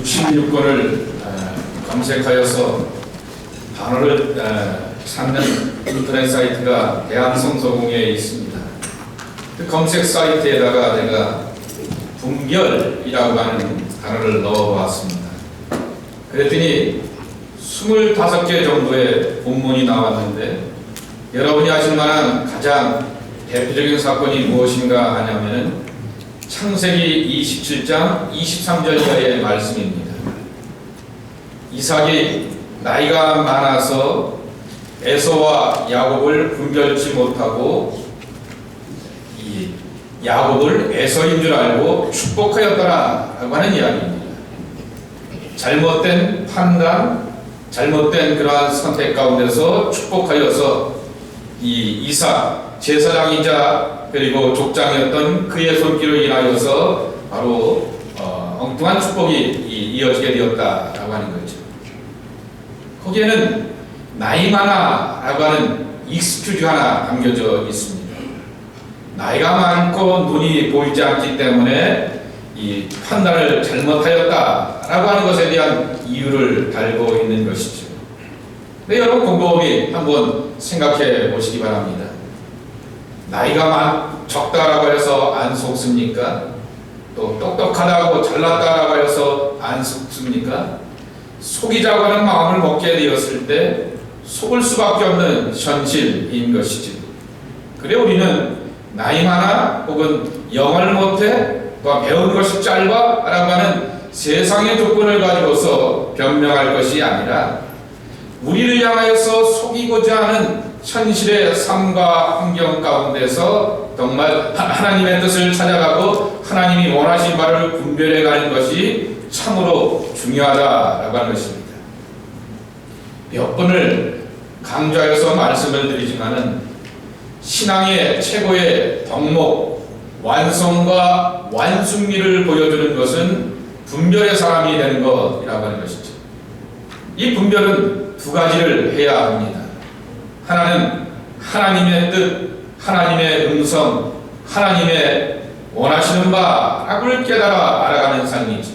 66권을 검색하여서 단어를 찾는 인터넷 사이트가 대한성서공회에 있습니다. 그 검색 사이트에다가 내가 분별이라고 하는 단어를 넣어보았습니다. 그랬더니 25개 정도의 본문이 나왔는데, 여러분이 아실 만한 가장 대표적인 사건이 무엇인가 하냐면은 창세기 27장 23절 이하의 말씀입니다. 이삭이 나이가 많아서 에서와 야곱을 분별치 못하고 이 야곱을 에서인 줄 알고 축복하였더라라고 하는 이야기입니다. 잘못된 판단, 잘못된 그러한 선택 가운데서 축복하여서 이 이삭 제사장이자 그리고 족장이었던 그의 손길로 인하여서 바로 엉뚱한 축복이 이어지게 되었다라고 하는 거죠. 거기에는 나이 많아라고 하는 익스큐즈 하나 담겨져 있습니다. 나이가 많고 눈이 보이지 않기 때문에 이 판단을 잘못하였다라고 하는 것에 대한 이유를 달고 있는 것이죠. 네, 여러분 곰곰이 한번 생각해 보시기 바랍니다. 나이가 적다라고 해서 안 속습니까? 또 똑똑하다고 잘났다라고 해서 안 속습니까? 속이자고 하는 마음을 먹게 되었을 때 속을 수밖에 없는 현실인 것이지. 그래 우리는 나이 많아 혹은 영어를 못해 또 배운 것이 짧아 라고 하는 세상의 조건을 가지고서 변명할 것이 아니라 우리를 향하여서 속이고자 하는 현실의 삶과 환경 가운데서 정말 하나님의 뜻을 찾아가고 하나님이 원하신 바를 분별해 가는 것이 참으로 중요하다라고 하는 것입니다. 몇 번을 강조하여서 말씀을 드리지만은 신앙의 최고의 덕목, 완성과 완숙미를 보여주는 것은 분별의 사람이 되는 것이라고 하는 것이죠. 이 분별은 두 가지를 해야 합니다. 하나는 하나님의 뜻, 하나님의 음성, 하나님의 원하시는 바를 깨달아 알아가는 삶이죠.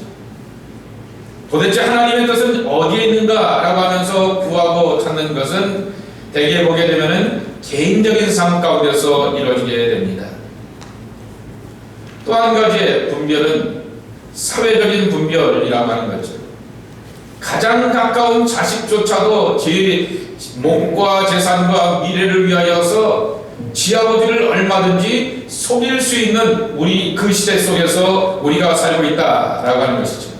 도대체 하나님의 뜻은 어디에 있는가 라고 하면서 구하고 찾는 것은 대개 보게 되면은 개인적인 삶 가운데서 이루어지게 됩니다. 또 한 가지의 분별은 사회적인 분별이라고 하는 거죠. 가장 가까운 자식조차도 제 몸과 재산과 미래를 위하여서 지아버지를 얼마든지 속일 수 있는 우리 그 시대 속에서 우리가 살고 있다라고 하는 것이죠.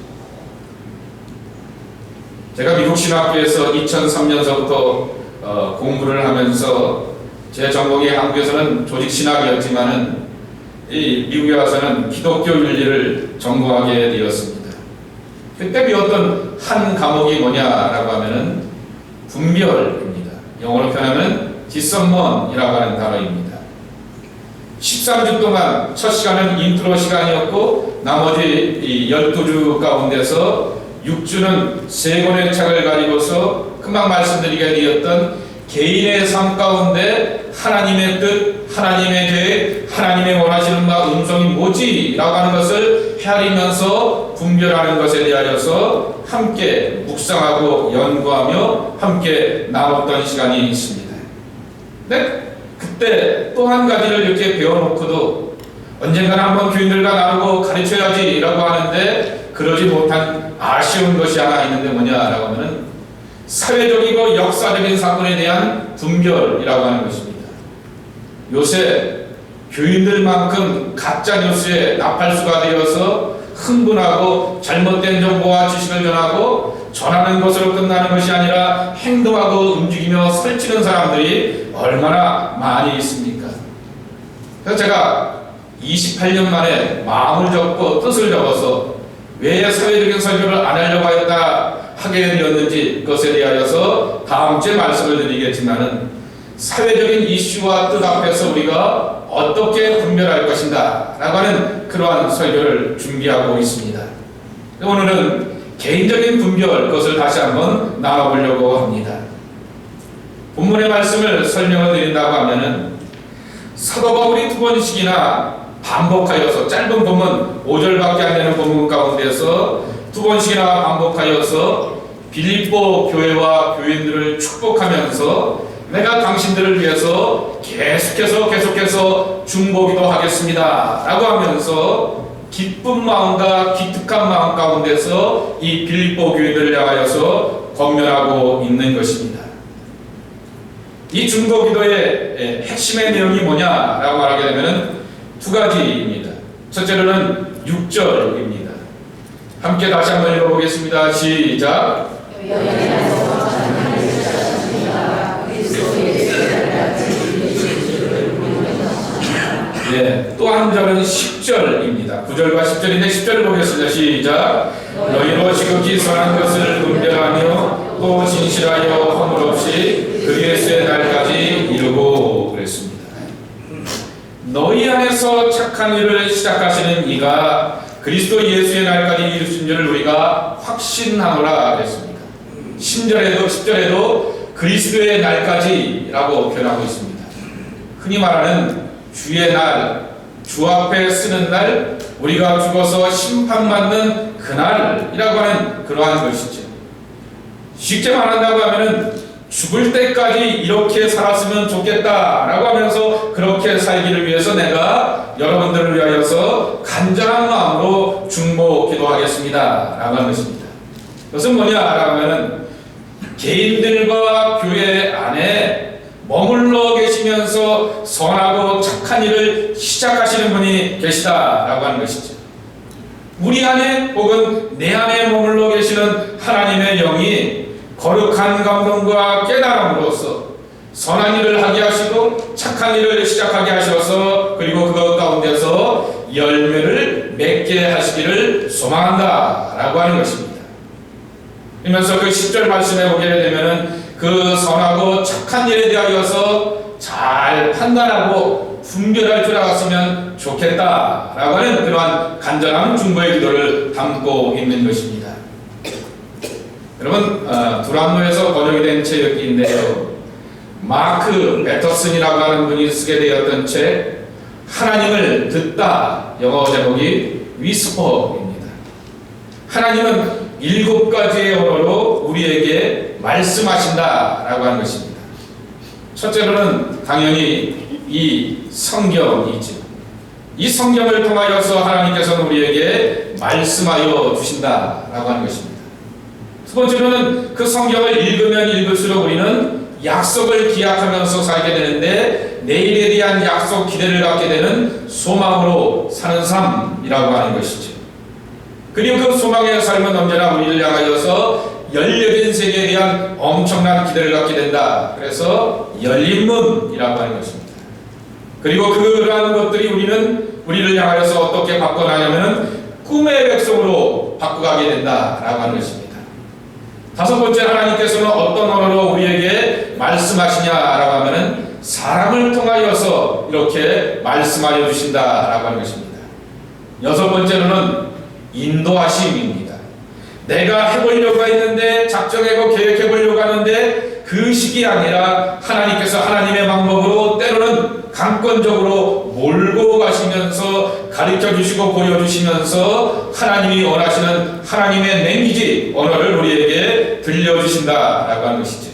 제가 미국 신학교에서 2003년서부터 공부를 하면서 제 전공이 한국에서는 조직신학이었지만은 이 미국에 와서는 기독교 윤리를 전공하게 되었습니다. 그때 배웠던 한 과목이 뭐냐라고 하면은 분별입니다. 영어로 표현하면 discernment이라고 하는 단어입니다. 13주 동안 첫 시간은 인트로 시간이었고 나머지 12주 가운데서 6주는 세 권의 책을 가지고서 금방 말씀드리게 되었던 개인의 삶 가운데 하나님의 뜻, 하나님의 계획, 하나님의 원하시는 바 음성이 뭐지? 라고 하는 것을 헤아리면서 분별하는 것에 대하여서 함께 묵상하고 연구하며 함께 나눴던 시간이 있습니다. 근데 그때 또 한 가지를 이렇게 배워놓고도 언젠가는 한번 교인들과 나누고 가르쳐야지 라고 하는데 그러지 못한 아쉬운 것이 하나 있는데 뭐냐라고 하면은 사회적이고 역사적인 사건에 대한 분별이라고 하는 것입니다. 요새 교인들만큼 가짜 뉴스에 나팔수가 되어서 흥분하고 잘못된 정보와 지식을 전하고 전하는 것으로 끝나는 것이 아니라 행동하고 움직이며 설치는 사람들이 얼마나 많이 있습니까? 그래서 제가 28년 만에 마음을 접고 뜻을 접어서 왜 사회적인 설교를 안 하려고 하게 되었는지 그것에 대하여서 다음 주에 말씀을 드리겠지만은 사회적인 이슈와 뜻 앞에서 우리가 어떻게 분별할 것인가 라고 하는 그러한 설교를 준비하고 있습니다. 오늘은 개인적인 분별 그것을 다시 한번 나눠보려고 합니다. 본문의 말씀을 설명을 드린다고 하면은 사도 바울이 두 번씩이나 반복하여서 짧은 본문 5절밖에 안 되는 본문 가운데서 두 번씩이나 반복하여서 빌립보 교회와 교인들을 축복하면서 내가 당신들을 위해서 계속해서 중보기도 하겠습니다 라고 하면서 기쁜 마음과 기특한 마음 가운데서 이 빌립보 교회들을 향하여서 권면하고 있는 것입니다. 이 중보기도의 핵심의 내용이 뭐냐라고 말하게 되면 두 가지입니다. 첫째로는 6절입니다. 함께 다시 한번 읽어보겠습니다. 시작. 또 한 절은 10절입니다. 9절과 10절인데 10절을 보겠습니다. 시작. 너희로 지극히 선한 것을 분별하며 또 진실하여 허물 없이 그리스도의 날까지 이루고 그랬습니다. 너희 안에서 착한 일을 시작하시는 이가 그리스도 예수의 날까지 이루신 줄을 우리가 확신하노라 그랬습니다. 10절에도 그리스도의 날까지라고 표현하고 있습니다. 흔히 말하는 주의 날, 주 앞에 쓰는 날, 우리가 죽어서 심판받는 그날이라고 하는 그러한 것이죠. 쉽게 말한다고 하면은 죽을 때까지 이렇게 살았으면 좋겠다라고 하면서 그렇게 살기를 위해서 내가 여러분들을 위하여서 간절한 마음으로 중보 기도하겠습니다 라고 하는 것입니다. 그것은 뭐냐라고 하면은 개인들과 교회 안에 머물러 계시면서 선하고 착한 일을 시작하시는 분이 계시다라고 하는 것이죠. 우리 안에 혹은 내 안에 머물러 계시는 하나님의 영이 거룩한 감동과 깨달음으로써 선한 일을 하게 하시고 착한 일을 시작하게 하셔서 그리고 그것 가운데서 열매를 맺게 하시기를 소망한다라고 하는 것입니다. 그러면서 그 10절 말씀에 보게 되면은 그 선하고 착한 일에 대하여서 잘 판단하고 분별할 줄 알았으면 좋겠다라고 하는 그러한 간절한 중보의 기도를 담고 있는 것입니다. 여러분, 두란노에서 번역이 된 책인데요. 마크 베터슨이라고 하는 분이 쓰게 되었던 책 하나님을 듣다, 영어 제목이 위스퍼입니다. 하나님은 7가지의 언어로 우리에게 말씀하신다라고 하는 것입니다. 첫째로는 당연히 이 성경이죠. 이 성경을 통하여서 하나님께서는 우리에게 말씀하여 주신다라고 하는 것입니다. 두 번째로는 그 성경을 읽으면 읽을수록 우리는 약속을 기약하면서 살게 되는데 내일에 대한 약속 기대를 갖게 되는 소망으로 사는 삶이라고 하는 것이죠. 그리고 그 소망의 삶은 언제나 우리를 향하여서 열려진 세계에 대한 엄청난 기대를 갖게 된다. 그래서 열린 문이라고 하는 것입니다. 그리고 그러한 것들이 우리를 향하여서 어떻게 바꿔나가냐면 꿈의 백성으로 바꿔가게 된다라고 하는 것입니다. 다섯 번째, 하나님께서는 어떤 언어로 우리에게 말씀하시냐라고 하면은 사람을 통하여서 이렇게 말씀하여 주신다라고 하는 것입니다. 여섯 번째로는 인도하심입니다. 내가 해보려고 했는데 작정하고 계획해보려고 하는데 그 식이 아니라 하나님께서 하나님의 방법으로 때로는 강권적으로 몰고 가시면서 가르쳐주시고 보여주시면서 하나님이 원하시는 하나님의 랭귀지 언어를 우리에게 들려주신다라고 하는 것이죠.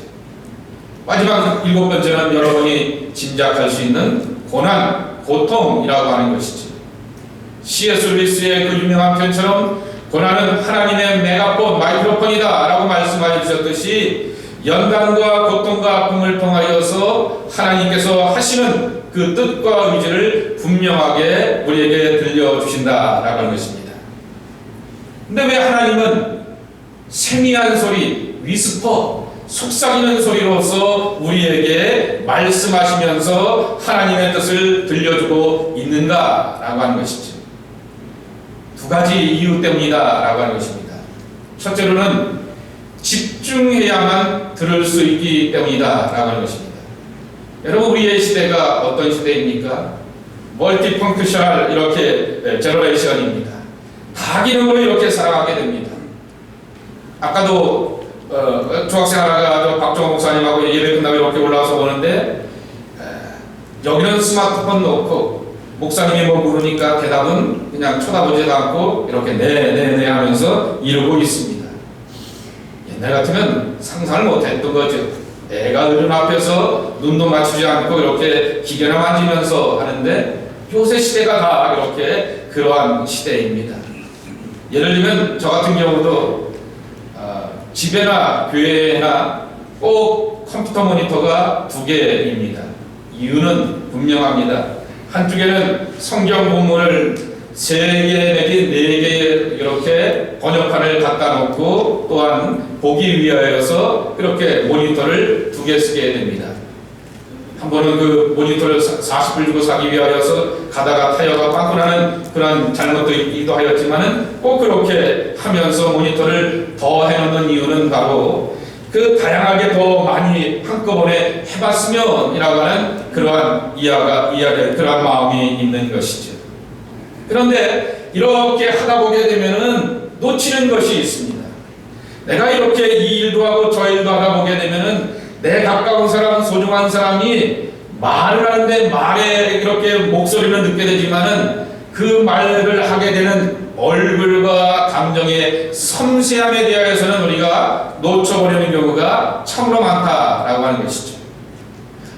마지막 7번째는 여러분이 짐작할 수 있는 고난, 고통이라고 하는 것이죠. C.S. 루이스의 그 유명한 편처럼 고난은 하나님의 메가폰, 마이크로폰이다 라고 말씀하여 주셨듯이 연단과 고통과 아픔을 통하여서 하나님께서 하시는 그 뜻과 의지를 분명하게 우리에게 들려주신다라고 하는 것입니다. 근데 왜 하나님은 세미한 소리, 위스퍼, 속삭이는 소리로서 우리에게 말씀하시면서 하나님의 뜻을 들려주고 있는가라고 하는 것이죠. 두 가지 이유 때문이다라고 하는 것입니다. 첫째로는 집중해야만 들을 수 있기 때문이다라고 하는 것입니다. 여러분, 우리의 시대가 어떤 시대입니까? 멀티펑크셔널 이렇게 제너레이션입니다. 다기능으로 이렇게 살아가게 됩니다. 아까도 중학생 하나가 박정호 목사님하고 예배 끝나고 이렇게 올라와서 보는데 여기는 스마트폰 놓고 목사님이 뭐 물으니까 대답은 그냥 쳐다보지도 않고 이렇게 네 하면서 이러고 있습니다. 옛날 같으면 상상을 못했던 거죠. 애가 어른 앞에서 눈도 맞추지 않고 이렇게 기계나 만지면서 하는데 요새 시대가 다 이렇게 그러한 시대입니다. 예를 들면 저 같은 경우도 집에나 교회나 꼭 컴퓨터 모니터가 2개입니다. 이유는 분명합니다. 한쪽에는 성경 본문을 3개 내지 4개 이렇게 번역판을 갖다 놓고 또한 보기 위하여서 그렇게 모니터를 2개 쓰게 됩니다. 한 번은 그 모니터를 40불 주고 사기 위하여서 가다가 타이어가 빵꾸 나는 그런 잘못도 있기도 하였지만은 꼭 그렇게 하면서 모니터를 더 해놓는 이유는 바로 그 다양하게 더 많이 한꺼번에 해봤으면 이라고 하는 그러한 그러한 마음이 있는 것이죠. 그런데 이렇게 하다 보게 되면은 놓치는 것이 있습니다. 내가 이렇게 이 일도 하고 저 일도 하다 보게 되면은 내 가까운 사람, 소중한 사람이 말을 하는데 말에 이렇게 목소리를 듣게 되지만은 그 말을 하게 되는 얼굴과 감정의 섬세함에 대하여서는 우리가 놓쳐버리는 경우가 참으로 많다라고 하는 것이죠.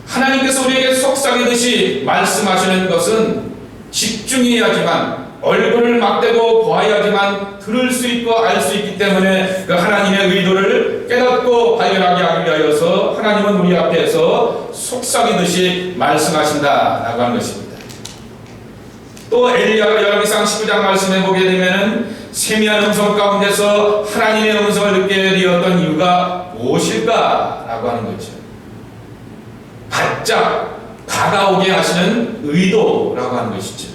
하나님께서 우리에게 속삭이듯이 말씀하시는 것은 집중해야지만 얼굴을 맞대고 보아야지만 들을 수 있고 알 수 있기 때문에 그 하나님의 의도를 깨닫고 발견하게 하기 위하여서 하나님은 우리 앞에서 속삭이듯이 말씀하신다라고 하는 것입니다. 또 엘리야가 열왕기상 19장 말씀해 보게 되면은 세미한 음성 가운데서 하나님의 음성을 듣게 되었던 이유가 무엇일까라고 하는 거죠. 바짝 다가오게 하시는 의도라고 하는 것이죠.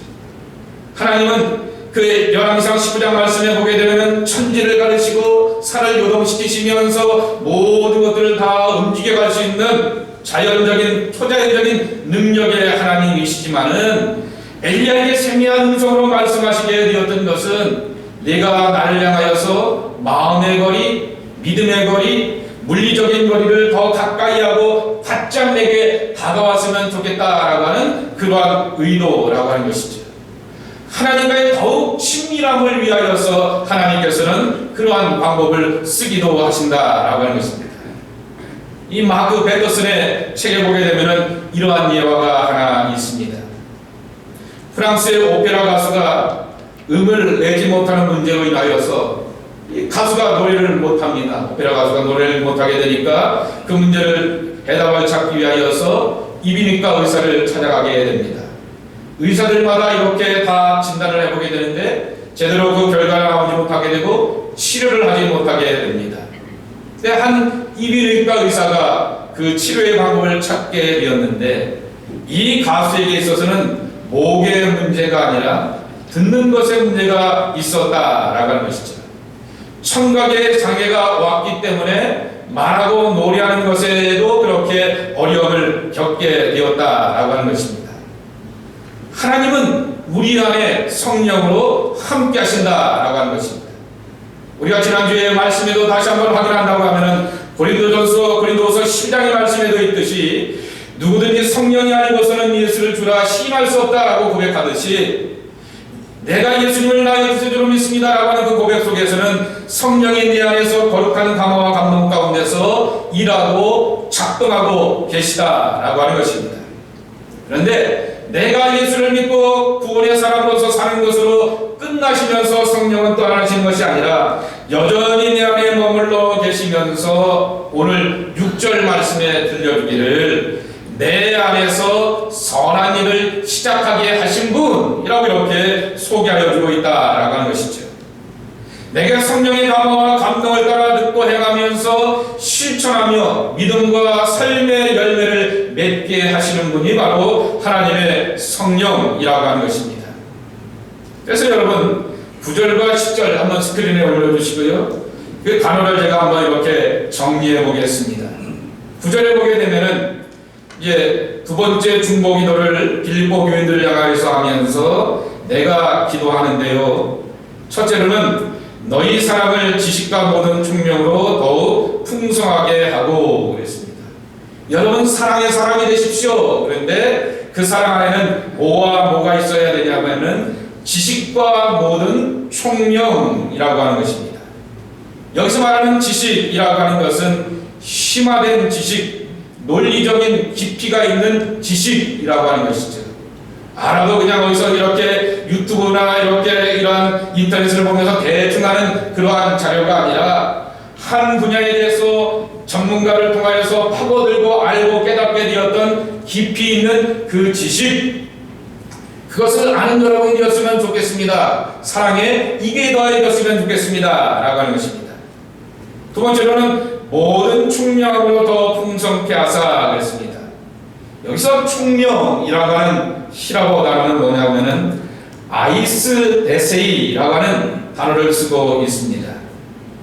하나님은 그 열왕기상 19장 말씀에 보게 되면 천지를 가르치고 산을 요동시키시면서 모든 것들을 다 움직여 갈 수 있는 자연적인 초자연적인 능력의 하나님이시지만은 엘리야에게 세미한 음성으로 말씀하시게 되었던 것은 네가 나를 향하여서 마음의 거리, 믿음의 거리, 물리적인 거리를 더 가까이 하고 바짝 내게 다가왔으면 좋겠다라고 하는 그러한 의도라고 하는 것이죠. 하나님과의 더욱 친밀함을 위하여서 하나님께서는 그러한 방법을 쓰기도 하신다라고 하는 것입니다. 이 마크 베더슨의 책에 보게 되면은 이러한 예화가 하나 있습니다. 프랑스의 오페라 가수가 음을 내지 못하는 문제로 인하여서 이 가수가 노래를 못합니다. 오페라 가수가 노래를 못하게 되니까 그 문제를 해답을 찾기 위하여서 이비인후과 의사를 찾아가게 됩니다. 의사들마다 이렇게 다 진단을 해보게 되는데 제대로 그 결과가 나오지 못하게 되고 치료를 하지 못하게 됩니다. 근데 한 이비인후과 의사가 그 치료의 방법을 찾게 되었는데 이 가수에게 있어서는 목의 문제가 아니라 듣는 것에 문제가 있었다라고 하는 것이죠. 청각의 장애가 왔기 때문에 말하고 노래하는 것에도 그렇게 어려움을 겪게 되었다라고 하는 것입니다. 하나님은 우리 안에 성령으로 함께 하신다라고 하는 것입니다. 우리가 지난주에 말씀에도 다시 한번 확인한다고 하면은 고린도서 12장의 말씀에도 있듯이 누구든지 성령이 아니고서는 예수를 주라 시인할 수 없다라고 고백하듯이 내가 예수님을 나의 구세주로 믿습니다라고 하는 그 고백 속에서는 성령이 내 안에서 거룩한 감화와 감동 가운데서 일하고 작동하고 계시다라고 하는 것입니다. 그런데 내가 예수를 믿고 구원의 사람으로서 사는 것으로 끝나시면서 성령은 떠나시는 것이 아니라 여전히 내 안에 머물러 계시면서 오늘 6절 말씀에 들려주기를 내 안에서 선한 일을 시작하게 하신 분이라고 이렇게 소개하여 주고 있다라고 하는 것이죠. 내가 성령의 감화와 감동을 따라 듣고 행하면서 실천하며 믿음과 삶의 열매를 맺게 하시는 분이 바로 하나님의 성령이라고 하는 것입니다. 그래서 여러분 9절과 10절 한번 스크린에 올려주시고요. 그 단어를 제가 한번 이렇게 정리해 보겠습니다. 9절에 보게 되면은 이제 두 번째 중보 기도를 빌립보 교인들을 향하여서 하면서 내가 기도하는데요. 첫째로는 너희 사랑을 지식과 모든 총명으로 더욱 풍성하게 하고 그랬습니다. 여러분 사랑의 사람이 되십시오. 그런데 그 그 사랑 안에는 뭐가 있어야 되냐면은 지식과 모든 총명이라고 하는 것입니다. 여기서 말하는 지식이라고 하는 것은 심화된 지식, 논리적인 깊이가 있는 지식이라고 하는 것이죠. 알아도 그냥 어디서 이렇게 유튜브나 이렇게 이러한 인터넷을 보면서 대충 하는 그러한 자료가 아니라 한 분야에 대해서 전문가를 통하여서 파고들고 알고 깨닫게 되었던 깊이 있는 그 지식, 그것을 아는 여러분이 되었으면 좋겠습니다. 사랑에 이게 더해졌으면 좋겠습니다. 라고 하는 것입니다. 두 번째로는 모든 총명으로 더 풍성케 하사 그랬습니다. 여기서 총명이라고 하는 히라보 단어는 뭐냐면은 아이스 데세이라고 하는 단어를 쓰고 있습니다.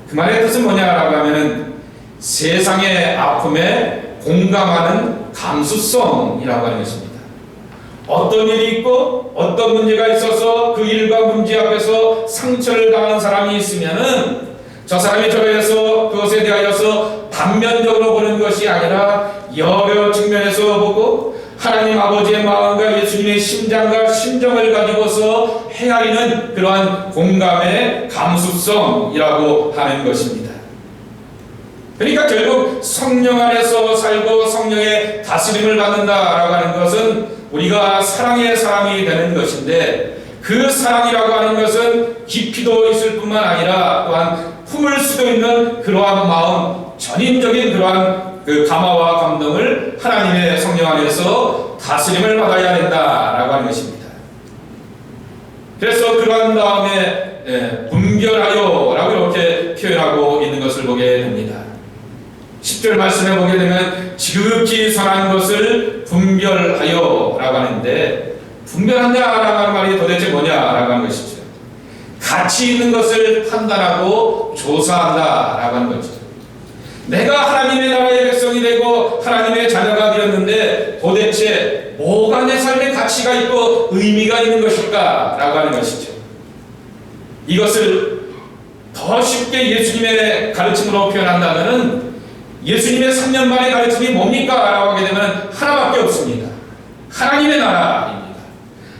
그 말의 뜻은 뭐냐라고 하면은 세상의 아픔에 공감하는 감수성이라고 하는 것입니다. 어떤 일이 있고 어떤 문제가 있어서 그 일과 문제 앞에서 상처를 당한 사람이 있으면은 저 사람이 저래서 그것에 대하여서 단면적으로 보는 것이 아니라 여러 측면에서 보고 하나님 아버지의 마음과 예수님의 심장과 심정을 가지고서 헤아리는 그러한 공감의 감수성이라고 하는 것입니다. 그러니까 결국 성령 안에서 살고 성령의 다스림을 받는다라고 하는 것은 우리가 사랑의 사람이 되는 것인데, 그 사랑이라고 하는 것은 깊이도 있을 뿐만 아니라 또한 품을 수도 있는 그러한 마음, 전인적인 그러한 그 감화와 감동을 하나님의 성령 안에서 다스림을 받아야 된다라고 하는 것입니다. 그래서 그러한 다음에 분별하여 라고 이렇게 표현하고 있는 것을 보게 됩니다. 10절 말씀에 보게 되면 지극히 선한 것을 분별하여 라고 하는데, 분별한다라고 하는 말이 도대체 뭐냐라고 하는 것이죠. 가치 있는 것을 판단하고 조사한다라고 하는 거죠. 내가 하나님의 나라의 백성이 되고 하나님의 자녀가 되었는데 도대체 뭐가 내 삶의 가치가 있고 의미가 있는 것일까 라고 하는 것이죠. 이것을 더 쉽게 예수님의 가르침으로 표현한다면 예수님의 3년 만의 가르침이 뭡니까? 라고 하게 되면 하나밖에 없습니다. 하나님의 나라입니다.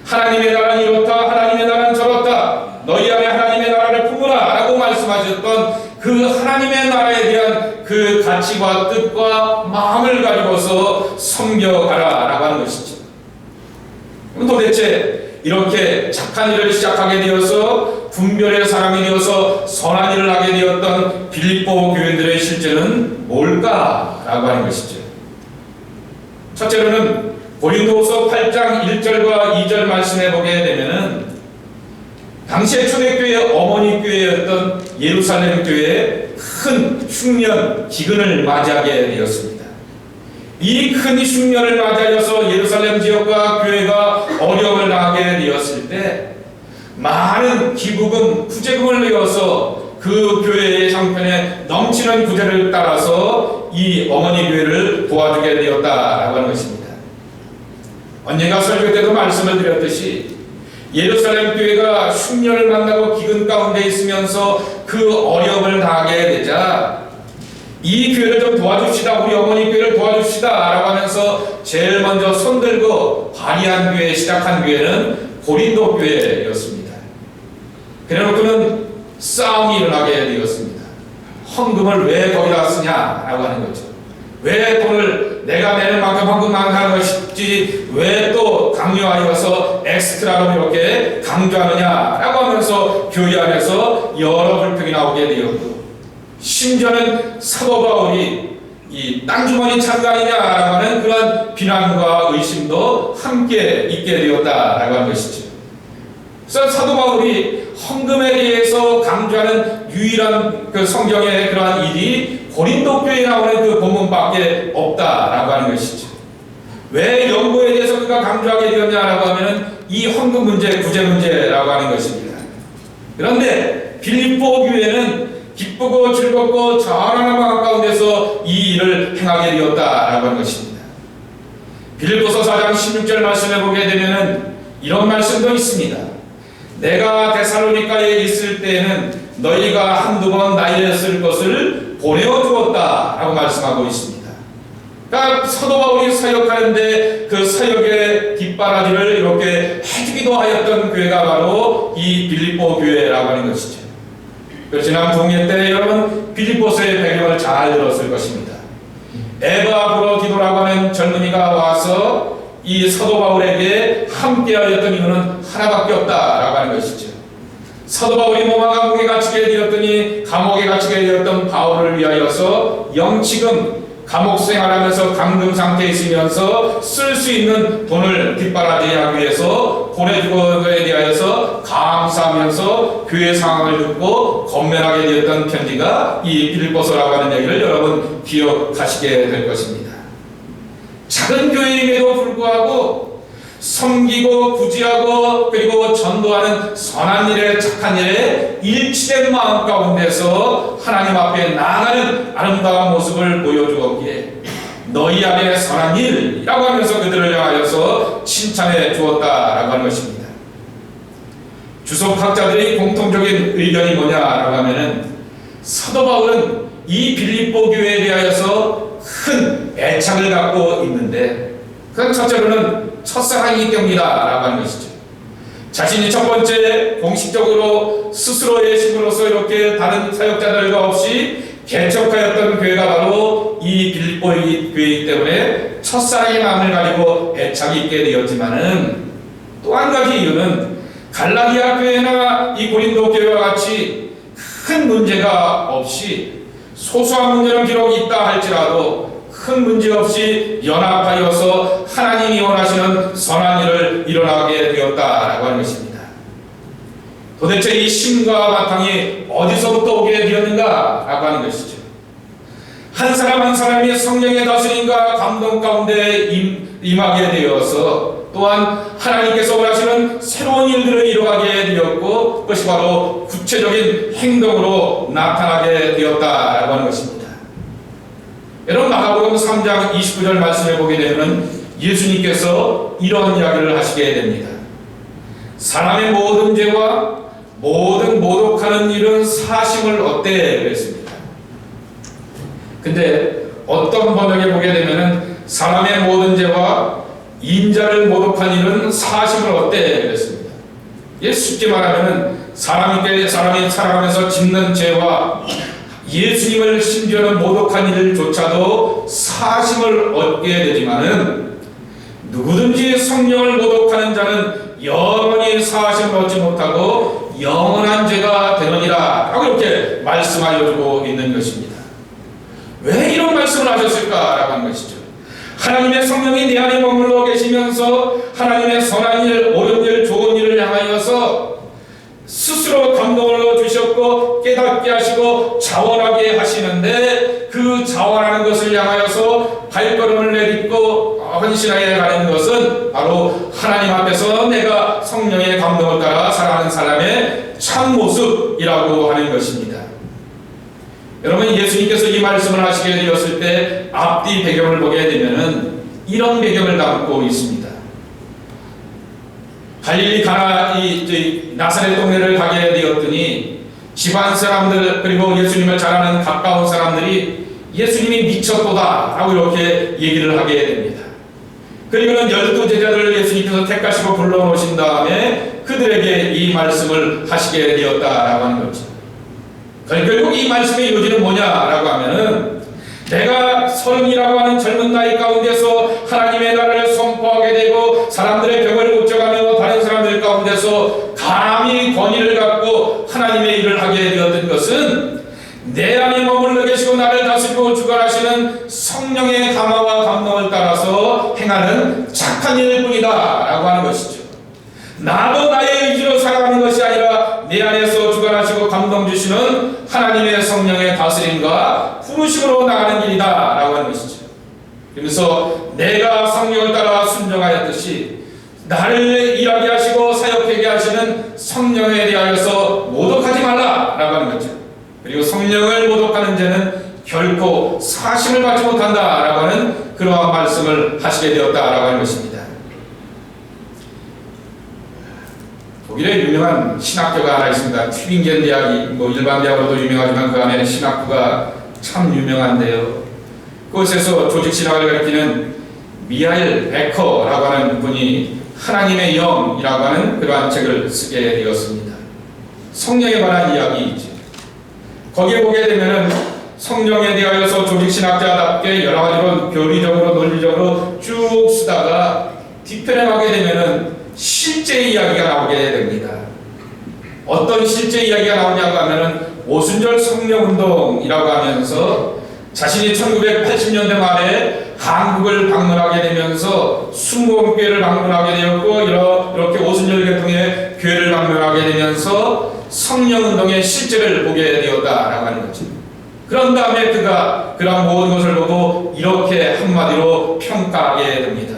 하나님의 나라는 이렇다, 하나님의 나라는 저렇다, 너희 안에 하나님의 나라를 품으라 라고 말씀하셨던 그 하나님의 나라에 대한 그 가치와 뜻과 마음을 가지고서 섬겨가라 라고 하는 것이죠. 그럼 도대체 이렇게 착한 일을 시작하게 되어서 분별의 사람이 되어서 선한 일을 하게 되었던 빌립보 교인들의 실제는 뭘까? 라고 하는 것이죠. 첫째로는 고린도후서 8장 1절과 2절 말씀해 보게 되면은 당시의 초대교회 어머니 교회였던 예루살렘 교회에 큰 흉년, 기근을 맞이하게 되었습니다. 이 큰 흉년을 맞이하여서 예루살렘 지역과 교회가 어려움을 당하게 되었을 때 많은 기부금, 구제금을 내어서 그 교회의 형편에 넘치는 구제를 따라서 이 어머니 교회를 도와주게 되었다라고 하는 것입니다. 언젠가 설교 때도 말씀을 드렸듯이 예루살렘 교회가 흉년을 만나고 기근 가운데 있으면서 그 어려움을 당하게 되자 이 교회를 좀 도와줍시다, 우리 어머니 교회를 도와줍시다 라고 하면서 제일 먼저 손들고 발의한 교회, 시작한 교회는 고린도 교회였습니다. 그래놓고는 싸움이 일어나게 되었습니다. 헌금을 왜 거기다 쓰냐라고 하는 거죠. 왜 돈을 내가 내는 만큼 헌금만 하는 것이지 왜 또 강요하여서 엑스트라로 이렇게 강조하느냐라고 하면서 교회 안에서 여러 불평이 나오게 되었고, 심지어는 사도 바울이 이 땅주머니 창간이냐라고 하는 그런 비난과 의심도 함께 있게 되었다라고 하는 것이죠. 그래서 사도 바울이 헌금에 대해서 강조하는 유일한 그 성경의 그러한 일이 고린도 교회에 나오는 그 본문밖에 없다라고 하는 것이죠. 왜 연고에 대해서 그가 강조하게 되었냐라고 하면은 이 헌금 문제, 구제 문제라고 하는 것입니다. 그런데 빌립보 교회는 기쁘고 즐겁고 전하는 마음 가운데서 이 일을 행하게 되었다라고 하는 것입니다. 빌립보서 4장 16절 말씀해 보게 되면은 이런 말씀도 있습니다. 내가 데살로니가에 있을 때에는 너희가 한두 번 나이랬을 것을 보내어 주었다 라고 말씀하고 있습니다. 그러니까 사도 바울이 사역하는데 그 사역의 뒷바라지를 이렇게 해주기도 하였던 교회가 바로 이 빌립보 교회라고 하는 것이죠. 지난 동해 때 여러분 빌립보서의 배경을 잘 들었을 것입니다. 에바브로디도라고 하는 젊은이가 와서 이 사도 바울에게 함께하였던 이유는 하나밖에 없다라고 하는 것이죠. 사도 바울이 몸과 감옥에 갇히게 되었더니 감옥에 갇히게 되었던 바울을 위하여서 영치금 감옥 생활하면서 감금 상태에 있으면서 쓸 수 있는 돈을 뒷바라지하기 위해서 보내주고 것에 대하여서 감사하면서 교회 상황을 듣고 건면하게 되었던 편지가 이 빌립보서라고 하는 얘기를 여러분 기억하시게 될 것입니다. 작은 교회임에도 불구하고 섬기고 구제하고 그리고 전도하는 선한 일에 착한 일에 일치된 마음 가운데서 하나님 앞에 나아가는 아름다운 모습을 보여주었기에 너희 안에 선한 일이라고 하면서 그들을 향하여서 칭찬해 주었다라고 하는 것입니다. 주석학자들의 공통적인 의견이 뭐냐라고 하면은 사도 바울은 이 빌립보 교회에 대하여서 큰 애착을 갖고 있는데 그 첫째로는 첫사랑이기 때문이다라고 하는 것이죠. 자신이 첫 번째 공식적으로 스스로의 힘으로서 이렇게 다른 사역자들과 없이 개척하였던 교회가 바로 이 빌립보 교회이기 때문에 첫사랑의 마음을 가지고 애착이 있게 되었지만은 또 한 가지 이유는 갈라디아 교회나 이 고린도 교회와 같이 큰 문제가 없이 소소한 문제는 비록 있다 할지라도 큰 문제 없이 연합하여서 하나님이 원하시는 선한 일을 일어나게 되었다라고 하는 것입니다. 도대체 이 힘과 바탕이 어디서부터 오게 되었는가라고 하는 것이죠. 한 사람 한 사람이 성령의 다스림과 감동 가운데 임하게 되어서 또한 하나님께서 원하시는 새로운 일들을 이루어가게 되었고 그것이 바로 구체적인 행동으로 나타나게 되었다라고 하는 것입니다. 여러분 마가복음 3장 29절 말씀을 보게 되면 예수님께서 이러한 이야기를 하시게 됩니다. 사람의 모든 죄와 모든 모독하는 일은 사심을 얻되 그랬습니다. 근데 어떤 번역에 보게 되면 사람의 모든 죄와 인자를 모독한 일은 사심을 얻되 그랬습니다. 쉽게 말하면 사람이 살아가면서 짓는 죄와 예수님을 심지어는 모독한 일조차도 사심을 얻게 되지만은 누구든지 성령을 모독하는 자는 영원히 사심을 얻지 못하고 영원한 죄가 되느니라 라고 이렇게 말씀하여주고 있는 것입니다. 왜 이런 말씀을 하셨을까라고 하는 것이죠. 하나님의 성령이 내 안에 머물러 계시면서 하나님의 선한 일, 옳은 일, 좋은 일을 향하여서 스스로 감동을 넣어주셨고 깨닫게 하시고 자원하게 하시는데 그 자원하는 것을 향하여서 발걸음을 내딛고 헌신하여 가는 것은 바로 하나님 앞에서 내가 성령의 감동을 따라 살아가는 사람의 참모습이라고 하는 것입니다. 여러분 예수님께서 이 말씀을 하시게 되었을 때 앞뒤 배경을 보게 되면은 이런 배경을 담고 있습니다. 갈릴리 가나 이 나사렛 동네를 가게 되었더니 집안 사람들 그리고 예수님을 잘 아는 가까운 사람들이 예수님이 미쳤도다 라고 이렇게 얘기를 하게 됩니다. 그리고는 12 제자들을 예수님께서 택하시고 불러놓으신 다음에 그들에게 이 말씀을 하시게 되었다라고 하는 거죠. 결국 이 말씀의 요지는 뭐냐라고 하면은 내가 30이라고 하는 젊은 나이 가운데서 하나님의 나라를 선포하게 되고 사람들의 병을 고쳐가며 다른 사람들 가운데서 감히 권위를 갖고 하나님의 일을 하게 되었던 것은 내 안에 머물러 계시고 나를 다스리고 주관하시는 성령의 감화와 감동을 따라서 행하는 착한 일일 뿐이다 라고 하는 것이죠. 나도 나의 의지로 살아가는 것이 아니라 내 안에서 주관하시고 감동 주시는 하나님의 성령의 다스림과 부르심으로 나가는 길이다 라고 하는 것이죠. 그러면서 내가 성령을 따라 순종하였듯이 나를 일하게 하시고 사역하게 하시는 성령에 대하여서 모독하지 말라 라고 하는 거죠. 그리고 성령을 모독하는 자는 결코 사심을 받지 못한다 라고 하는 그러한 말씀을 하시게 되었다 라고 하는 것입니다. 독일에 유명한 신학교가 하나 있습니다. 튜빙겐 대학이 일반 대학으로도 유명하지만 그 안에는 신학부가 참 유명한데요. 그곳에서 조직신학을 가리키는 미하일 베커라고 하는 분이 하나님의 영이라고 하는 그러한 책을 쓰게 되었습니다. 성령에 관한 이야기이죠. 거기에 보게 되면은 성령에 대하여서 조직신학자답게 여러 가지로 교리적으로 논리적으로 쭉 쓰다가 뒤편에 가게 되면은 실제 이야기가 나오게 됩니다. 어떤 실제 이야기가 나오냐고 하면은 오순절 성령운동이라고 하면서 자신이 1980년대 말에 한국을 방문하게 되면서 순복음교회를 방문하게 되었고 이렇게 오순절 계통의 교회를 방문하게 되면서 성령운동의 실제를 보게 되었다라고 하는 거죠. 그런 다음에 그가 그런 모든 것을 보고 이렇게 한마디로 평가하게 됩니다.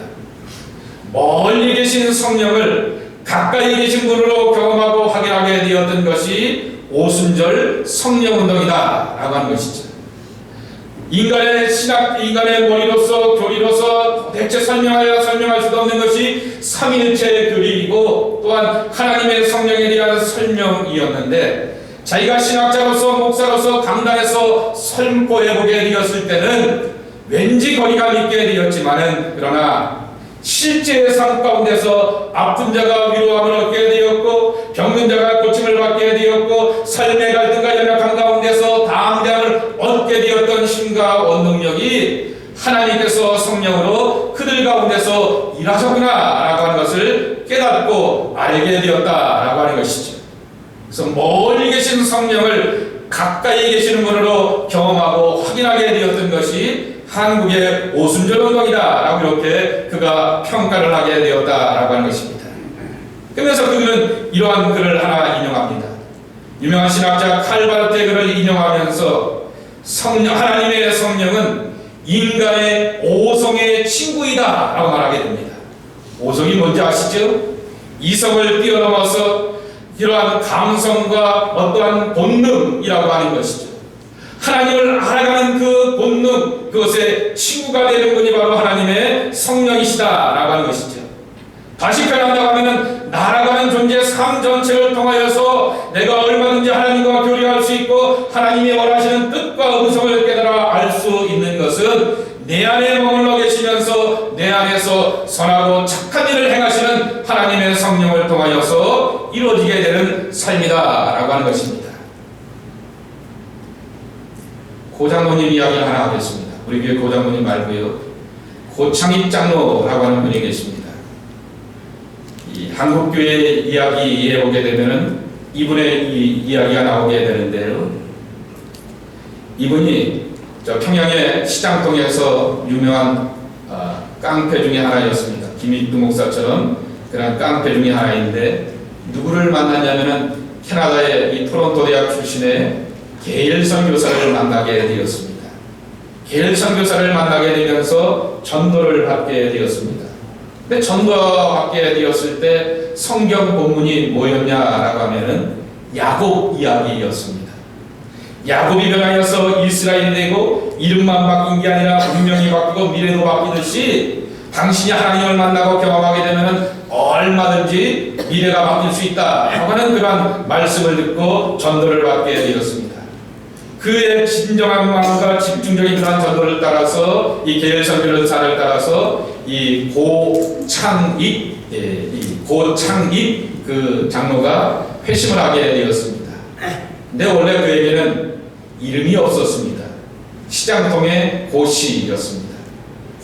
멀리 계신 성령을 가까이 계신 분으로 경험하고 확인하게 되었던 것이 오순절 성령운동이다 라고 하는 것이죠. 인간의 신학, 인간의 머리로서 교리로서 대체 설명할 수도 없는 것이 삼위일체의 교리이고 또한 하나님의 성령에 대한 설명이었는데 자기가 신학자로서 목사로서 강단에서 선포해보게 되었을 때는 왠지 거리가 있게 되었지만은 그러나 실제의 삶 가운데서 아픈 자가 위로함을 얻게 되었고 병든 자가 고침을 받게 되었고 삶의 갈등과 연약함 가운데서 담대함을 얻게 되었던 힘과 원동력이 하나님께서 성령으로 그들 가운데서 일하셨구나 라고 하는 것을 깨닫고 알게 되었다라고 하는 것이죠. 그래서 멀리 계신 성령을 가까이 계시는 분으로 경험하고 확인하게 되었던 것이 한국의 오순절 운동이다 라고 이렇게 그가 평가를 하게 되었다라고 하는 것입니다. 그러면서 그는 이러한 글을 하나 인용합니다. 유명한 신학자 칼바르트의 글을 인용하면서 하나님의 성령은 인간의 오성의 친구이다 라고 말하게 됩니다. 오성이 뭔지 아시죠? 이성을 뛰어넘어서 이러한 감성과 어떠한 본능이라고 하는 것이죠. 하나님을 알아가는 그 본능, 그것의 친구가 되는 분이 바로 하나님의 성령이시다라고 하는 것이죠. 다시 표현한다고 하면 나라고 하는 존재의 삶 전체를 통하여서 내가 얼마든지 하나님과 교류할 수 있고 하나님이 원하시는 뜻과 의성을 깨달아 알 수 있는 것은 내 안에 머물러 계시면서 내 안에서 선하고 착한 일을 행하시는 하나님의 성령을 통하여서 이루어지게 되는 삶이다라고 하는 것입니다. 고장로님 이야기를 하나 하겠습니다. 우리 교회 고장로님 말고요. 고창익 장로라고 하는 분이 계십니다. 이 한국교회 이야기에 보게 되면은 이분의 이 이야기가 나오게 되는데요. 이분이 저 평양의 시장동에서 유명한 깡패 중에 하나였습니다. 김익두 목사처럼 그런 깡패 중에 하나인데 누구를 만났냐면은 캐나다의 이 토론토 대학 출신의 게일 선교사를 만나게 되었습니다. 게일 선교사를 만나게 되면서 전도를 받게 되었습니다. 근데 전도받게 되었을 때 성경 본문이 뭐였냐라고 하면은 야곱 이야기였습니다. 야곱이 변하여서 이스라엘이 되고 이름만 바뀐 게 아니라 운명이 바뀌고 미래도 바뀌듯이 당신이 하나님을 만나고 경험하게 되면은 얼마든지 미래가 바뀔 수 있다라고 하는 그런 말씀을 듣고 전도를 받게 되었습니다. 그의 진정한 마음과 집중적인 그런 전도를 따라서 이 계열 선교사를 따라서 이 고창익 그 장로가 회심을 하게 되었습니다. 근데 원래 그에게는 이름이 없었습니다. 시장통의 고씨였습니다.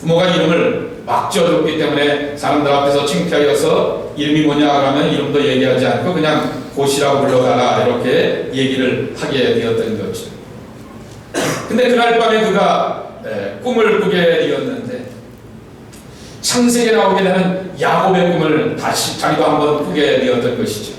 부모가 이름을 막 지어줬기 때문에 사람들 앞에서 창피하여서 이름이 뭐냐 하면 이름도 얘기하지 않고 그냥 고씨라고 불러달라 이렇게 얘기를 하게 되었던 거죠. 근데 그날 밤에 그가 꿈을 꾸게 되었는데 창세기에 나오게 되는 야곱의 꿈을 다시 자기도 한번 꾸게 되었던 것이죠.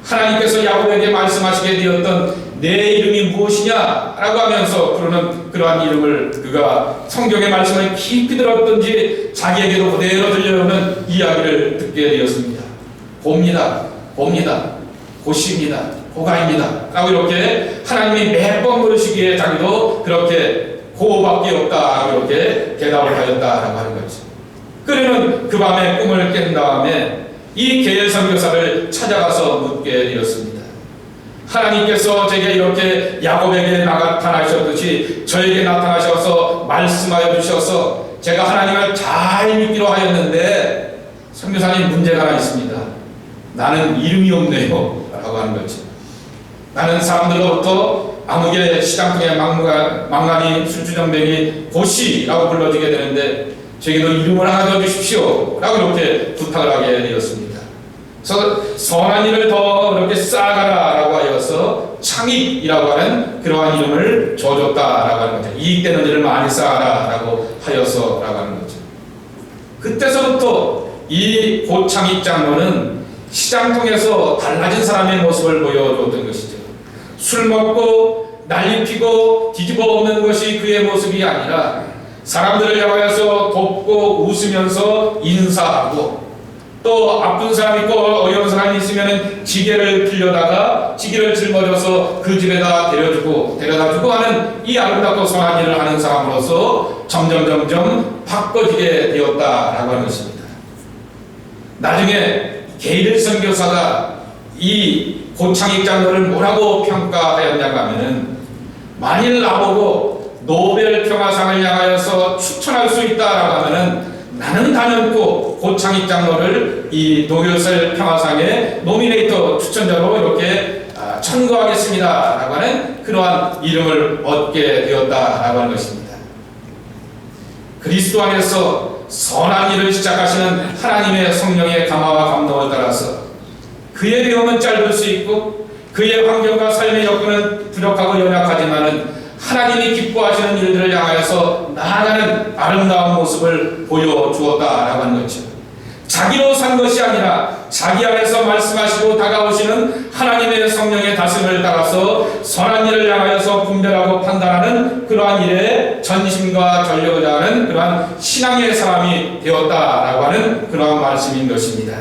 하나님께서 야곱에게 말씀하시게 되었던 내 이름이 무엇이냐 라고 하면서 부르는 그러한 이름을 그가 성경의 말씀을 깊이 들었던지 자기에게도 그대로 들려오는 이야기를 듣게 되었습니다. 봅니다. 고시입니다. 고가입니다. 라고 이렇게 하나님이 몇 번 부르시기에 자기도 그렇게 고밖에 없다 라고 이렇게 대답을 하였다라고 하는 거죠. 그러면 그 밤에 꿈을 깬 다음에 이 게일 선교사를 찾아가서 묻게 되었습니다. 하나님께서 제게 이렇게 야곱에게 나타나셨듯이 저에게 나타나셔서 말씀하여 주셔서 제가 하나님을 잘 믿기로 하였는데 선교사님 문제가 하나 있습니다. 나는 이름이 없네요 라고 하는 거죠. 나는 사람들로부터 아무개 시장통의 망나니 술주정뱅이 고씨라고 불러주게 되는데 저에게도 이름을 하나 더 주십시오 라고 이렇게 부탁을 하게 되었습니다. 그래서 선한 일을 더 이렇게 쌓아가라 라고 하여서 창익이라고 하는 그러한 이름을 줘줬다 라고 하는 거죠. 이익되는 일을 많이 쌓아라 라고 하여서 라고 하는 거죠. 그때서부터 이 고창익 장로는 시장통에서 달라진 사람의 모습을 보여줬던 것이죠. 술 먹고 난리 피고 뒤집어 엎는 것이 그의 모습이 아니라 사람들을 향하여서 돕고 웃으면서 인사하고 또 아픈 사람 있고 어려운 사람이 있으면 지게를 빌려다가 지게를 짊어져서 그 집에다 데려다주고 하는 이 아름답고 선한 일을 하는 사람으로서 점점 바꿔지게 되었다라고 하는 것입니다. 나중에 게일 선교사가 이 고창익 장로를 뭐라고 평가하였냐고 하면은 만일 나보고 노벨 평화상을 향하여서 추천할 수 있다라고 하면은 나는 단연코 고창익 장로를 이 노벨 평화상의 노미네이터 추천자로 이렇게 청구하겠습니다 라고 하는 그러한 이름을 얻게 되었다라고 하는 것입니다. 그리스도 안에서 선한 일을 시작하시는 하나님의 성령의 감화와 감동을 따라서 그의 병은 짧을 수 있고 그의 환경과 삶의 여건은 부족하고 연약하지만은 하나님이 기뻐하시는 일들을 향하여서 나아가는 아름다운 모습을 보여주었다라고 하는 거죠. 자기로 산 것이 아니라 자기 안에서 말씀하시고 다가오시는 하나님의 성령의 다짐을 따라서 선한 일을 향하여서 분별하고 판단하는 그러한 일에 전심과 전력을 다하는 그러한 신앙의 사람이 되었다라고 하는 그러한 말씀인 것입니다.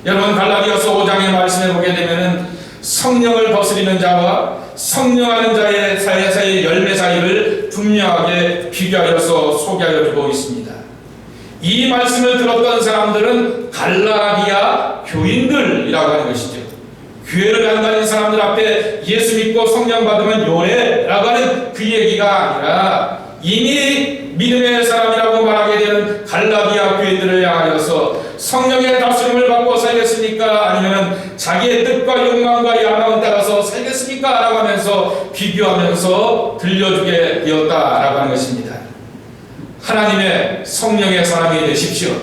여러분 갈라디아서 5장의 말씀에 보게 되면은 성령을 거스리는 자와 성령하는 자의 사이의 열매 사이를 분명하게 비교하여서 소개하여 주고 있습니다. 이 말씀을 들었던 사람들은 갈라디아 교인들이라고 하는 것이죠. 교회를 안 다닌 사람들 앞에 예수 믿고 성령 받으면 요래라고 하는 그 얘기가 아니라 이미 믿음의 사람이라고 말하게 되는 갈라디아 교인들을 향하여서 성령의 다스림을 받고 살겠습니까? 아니면 자기의 뜻과 욕망과 야망을 따라서 살겠습니까? 라고 하면서 비교하면서 들려주게 되었다라고 하는 것입니다. 하나님의 성령의 사람이 되십시오.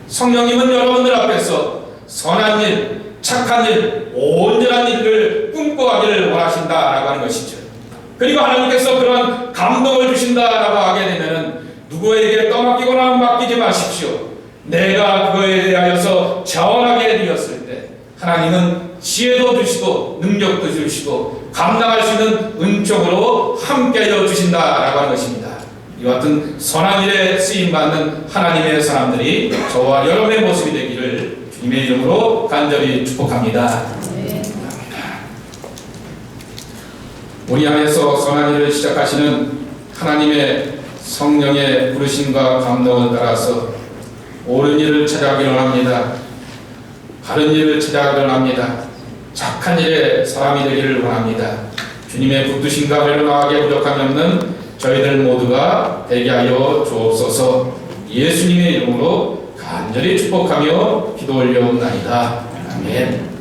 성령님은 여러분들 앞에서 선한 일, 착한 일, 온전한 일을 꿈꿔가기를 원하신다라고 하는 것이죠. 그리고 하나님께서 그런 감동을 주신다라고 하게 되면 누구에게 떠맡기거나 맡기지 마십시오. 내가 그거에 대하여서 자원하게 되었을 때 하나님은 지혜도 주시고 능력도 주시고 감당할 수 있는 은총으로 함께하여 주신다라고 하는 것입니다. 이와 같은 선한 일에 쓰임받는 하나님의 사람들이 저와 여러분의 모습이 되기를 주님의 이름으로 간절히 축복합니다. 우리 안에서 선한 일을 시작하시는 하나님의 성령의 부르심과 감동을 따라서 옳은 일을 찾아가기를 합니다. 바른 일을 찾아가기를 합니다. 착한 일에 사람이 되기를 원합니다. 주님의 붙드심과 멸망하게 부족함이 없는 저희들 모두가 되게 하여 주옵소서. 예수님의 이름으로 간절히 축복하며 기도 올려옵나이다. 아멘.